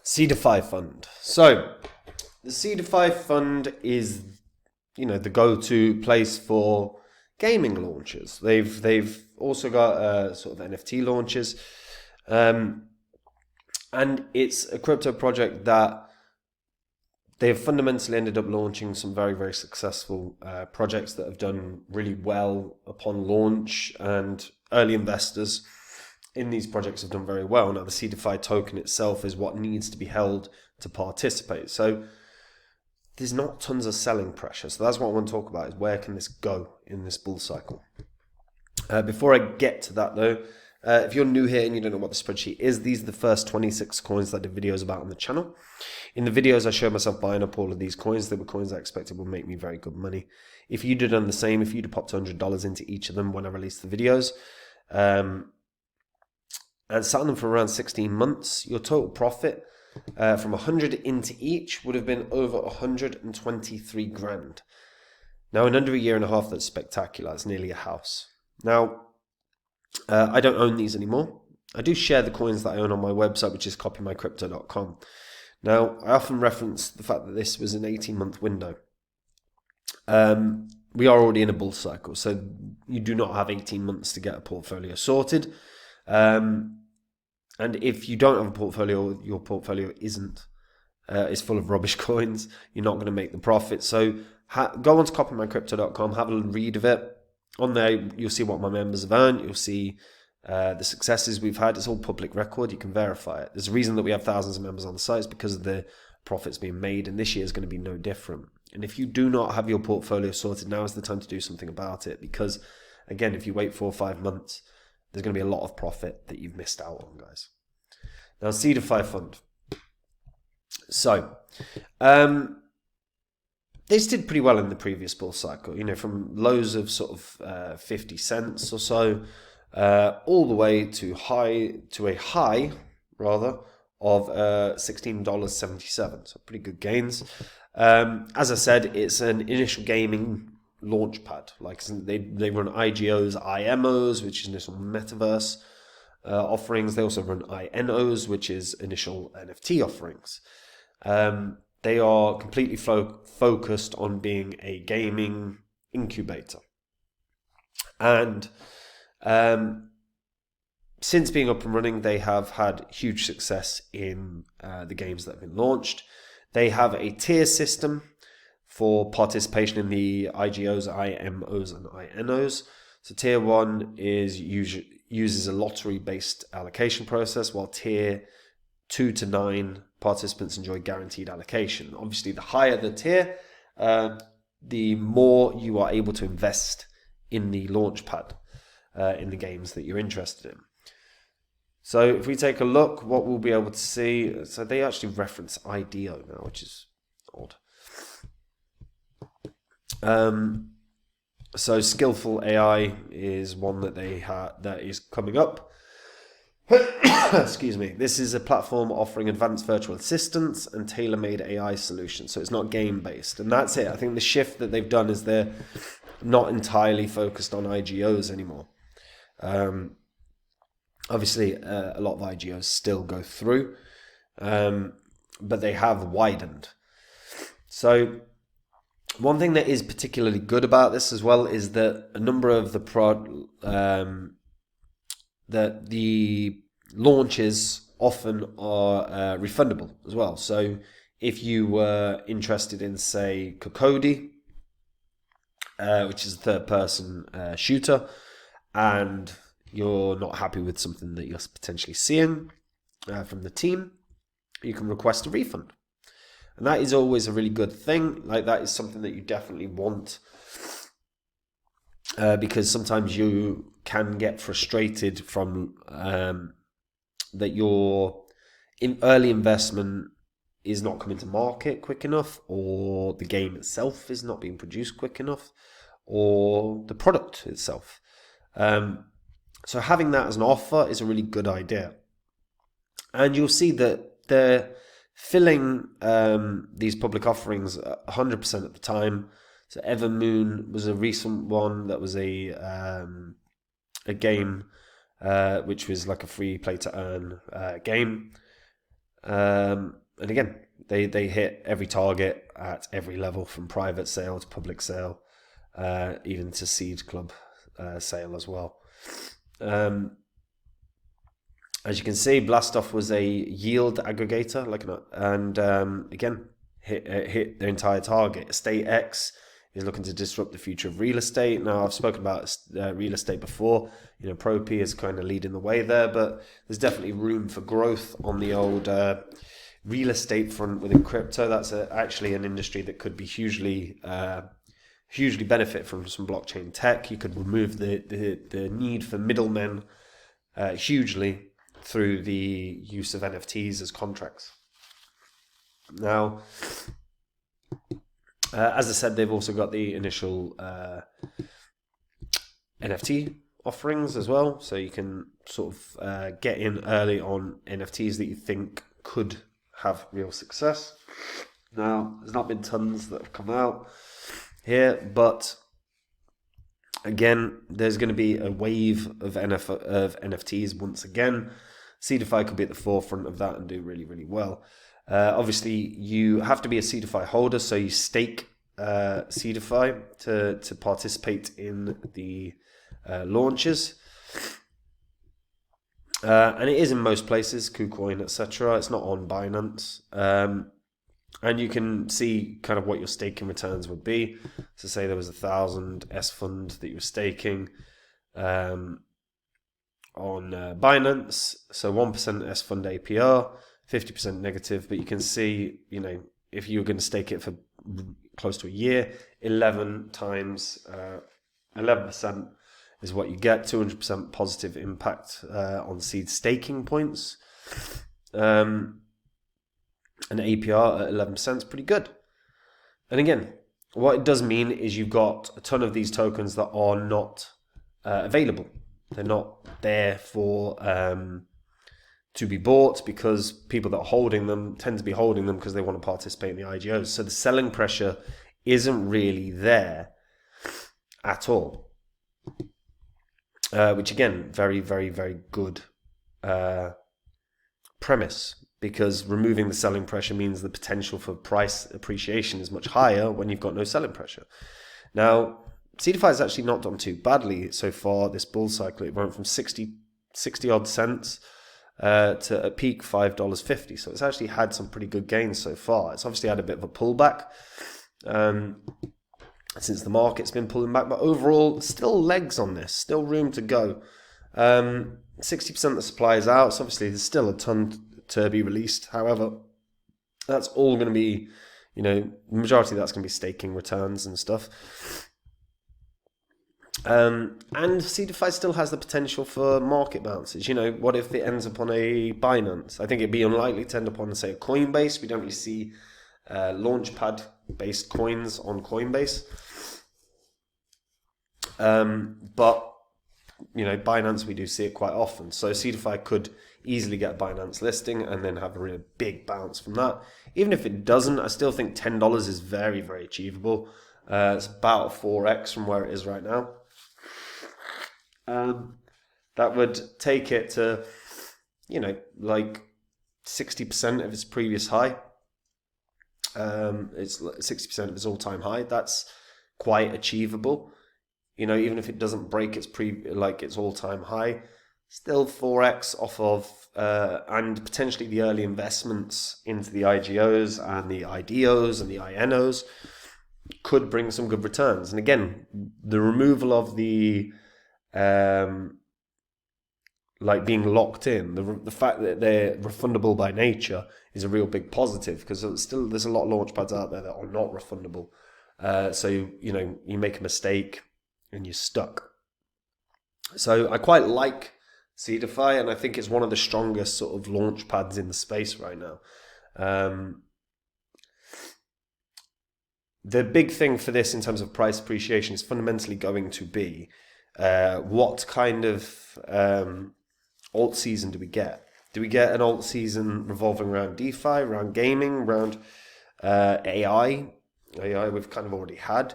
Seedify Fund. So the Seedify Fund is, the go-to place for gaming launches. They've also got sort of NFT launches, and it's a crypto project that they've fundamentally ended up launching some very, very successful projects that have done really well upon launch, and early investors in these projects have done very well. Now, the Seedify token itself is what needs to be held to participate. So there's not tons of selling pressure. So that's what I want to talk about, is where can this go in this bull cycle? Before I get to that though, if you're new here and you don't know what the spreadsheet is, these are the first 26 coins that I did videos about on the channel. In the videos, I showed myself buying up all of these coins. They were coins I expected would make me very good money. If you'd have done the same, if you'd have popped $100 into each of them when I released the videos, and sat on them for around 16 months, your total profit from 100 into each would have been over 123 grand. Now, in under a year and a half, that's spectacular. It's nearly a house. Now, I don't own these anymore. I do share the coins that I own on my website, which is copymycrypto.com. Now, I often reference the fact that this was an 18-month window. We are already in a bull cycle, so you do not have 18 months to get a portfolio sorted. And if you don't have a portfolio, your portfolio is full of rubbish coins, you're not going to make the profit. So go on to copymycrypto.com, have a read of it. On there, you'll see what my members have earned. You'll see the successes we've had. It's all public record. You can verify it. There's a reason that we have thousands of members on the site. It's because of the profits being made, and this year is going to be no different. And if you do not have your portfolio sorted, now is the time to do something about it, because, again, if you wait 4 or 5 months, there's going to be a lot of profit that you've missed out on, guys. Now, Seedify Fund. So, this did pretty well in the previous bull cycle, from lows of sort of 50 cents or so, all the way to a high of $16.77. So pretty good gains. As I said, it's an initial gaming Launchpad. Like, they run IGOs, IMOs, which is initial metaverse offerings. They also run INOs, which is initial NFT offerings. They are completely focused on being a gaming incubator. And since being up and running, they have had huge success in the games that have been launched. They have a tier system for participation in the IGOs, IMOs, and INOs. So tier 1 uses a lottery-based allocation process, while tier 2 to 9 participants enjoy guaranteed allocation. Obviously, the higher the tier, the more you are able to invest in the Launchpad, in the games that you're interested in. So if we take a look, what we'll be able to see, so they actually reference IDO now, which is odd. So Skillful AI is one that they that is coming up. Excuse me. This is a platform offering advanced virtual assistants and tailor-made AI solutions. So it's not game-based, and that's it. I think the shift that they've done is they're not entirely focused on IGOs anymore. Obviously, a lot of IGOs still go through, but they have widened. So one thing that is particularly good about this as well is that a number of the launches often are refundable as well. So if you were interested in, say, Cocody, which is a third-person shooter, and you're not happy with something that you're potentially seeing from the team, you can request a refund. And that is always a really good thing. Like, that is something that you definitely want, because sometimes you can get frustrated from that your early investment is not coming to market quick enough, or the game itself is not being produced quick enough, or the product itself. So having that as an offer is a really good idea. And you'll see that they're filling these public offerings 100% at the time. So Evermoon was a recent one that was a game which was like a free play to earn game. And again, they hit every target at every level, from private sale to public sale, even to seed club sale as well. As you can see, Blastoff was a yield aggregator, again, hit their entire target. Estate X is looking to disrupt the future of real estate. Now, I've spoken about real estate before. ProP is kind of leading the way there, but there's definitely room for growth on the old real estate front within crypto. That's actually an industry that could be hugely benefit from some blockchain tech. You could remove the need for middlemen hugely through the use of NFTs as contracts. Now, as I said, they've also got the initial NFT offerings as well, so you can sort of get in early on NFTs that you think could have real success. Now, there's not been tons that have come out here, but again, there's going to be a wave of NFTs once again. Seedify could be at the forefront of that and do really, really well. Obviously, you have to be a Seedify holder, so you stake Seedify to participate in the launches. And it is in most places, KuCoin, etc. It's not on Binance. And you can see kind of what your staking returns would be. So say there was 1,000 SFUND that you were staking on Binance. So 1% SFUND APR, 50% negative. But you can see, if you were going to stake it for close to a year, 11 times 11% is what you get. 200% positive impact on seed staking points. An APR at 11% is pretty good. And again, what it does mean is you've got a ton of these tokens that are not available. They're not there for to be bought, because people that are holding them tend to be holding them because they want to participate in the IGOs. So the selling pressure isn't really there at all. Which again, very, very, very good premise, because removing the selling pressure means the potential for price appreciation is much higher when you've got no selling pressure. Now, Seedify has actually not done too badly so far this bull cycle. It went from 60 odd cents to a peak $5.50. So it's actually had some pretty good gains so far. It's obviously had a bit of a pullback since the market's been pulling back, but overall, still legs on this, still room to go. 60% of the supply is out, so obviously there's still a ton to be released. However, that's all going to be, the majority of that's going to be staking returns and stuff. And Seedify still has the potential for market bounces. What if it ends up on a Binance? I think it'd be unlikely to end up on, say, a Coinbase. We don't really see Launchpad-based coins on Coinbase. But Binance, we do see it quite often. So Seedify could easily get a Binance listing and then have a really big bounce from that. Even if it doesn't, I still think $10 is very, very achievable. It's about 4x from where it is right now. That would take it to, like 60% of its previous high. It's 60% of its all-time high. That's quite achievable. Even if it doesn't break its all-time high, still 4x off of, and potentially the early investments into the IGOs and the IDOs and the INOs could bring some good returns. And again, the removal of the being locked in, the fact that they're refundable by nature is a real big positive, because there's a lot of launchpads out there that are not refundable. So you make a mistake and you're stuck. So I quite like Seedify, and I think it's one of the strongest sort of launch pads in the space right now. The big thing for this in terms of price appreciation is fundamentally going to be what kind of alt season do we get? Do we get an alt season revolving around DeFi, around gaming, around AI? AI we've kind of already had.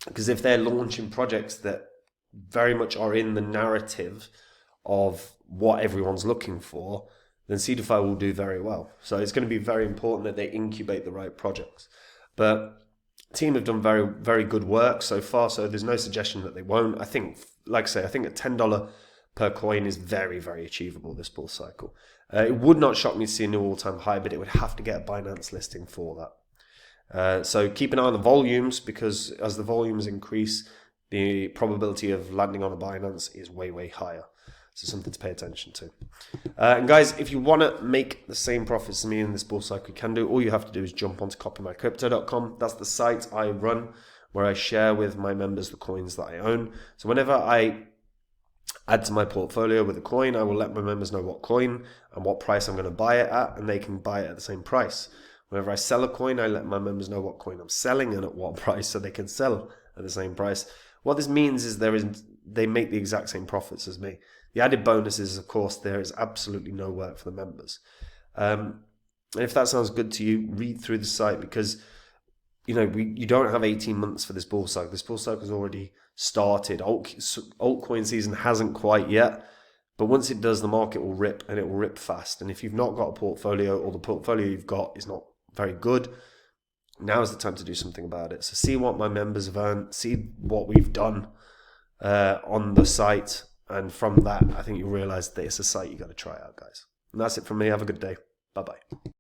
Because if they're launching projects that very much are in the narrative of what everyone's looking for, then Seedify will do very well. So it's going to be very important that they incubate the right projects. But the team have done very, very good work so far, so there's no suggestion that they won't. I think, like I say, I think a $10 per coin is very, very achievable this bull cycle. It would not shock me to see a new all-time high, but it would have to get a Binance listing for that. So keep an eye on the volumes, because as the volumes increase, the probability of landing on a Binance is way, way higher. So something to pay attention to. And guys, if you want to make the same profits as me in this bull cycle, you can do. All you have to do is jump onto copymycrypto.com. That's the site I run where I share with my members the coins that I own. So whenever I add to my portfolio with a coin, I will let my members know what coin and what price I'm going to buy it at, and they can buy it at the same price. Whenever I sell a coin, I let my members know what coin I'm selling and at what price, so they can sell at the same price. What this means is they make the exact same profits as me. The added bonus is, of course, there is absolutely no work for the members. And if that sounds good to you, read through the site, because you don't have 18 months for this bull cycle. This bull cycle has already started. Altcoin season hasn't quite yet, but once it does, the market will rip, and it will rip fast. And if you've not got a portfolio, or the portfolio you've got is not very good, now is the time to do something about it. So see what my members have earned, see what we've done on the site, and from that, I think you'll realize that it's a site you got to try out, guys. And that's it from me. Have a good day. Bye-bye.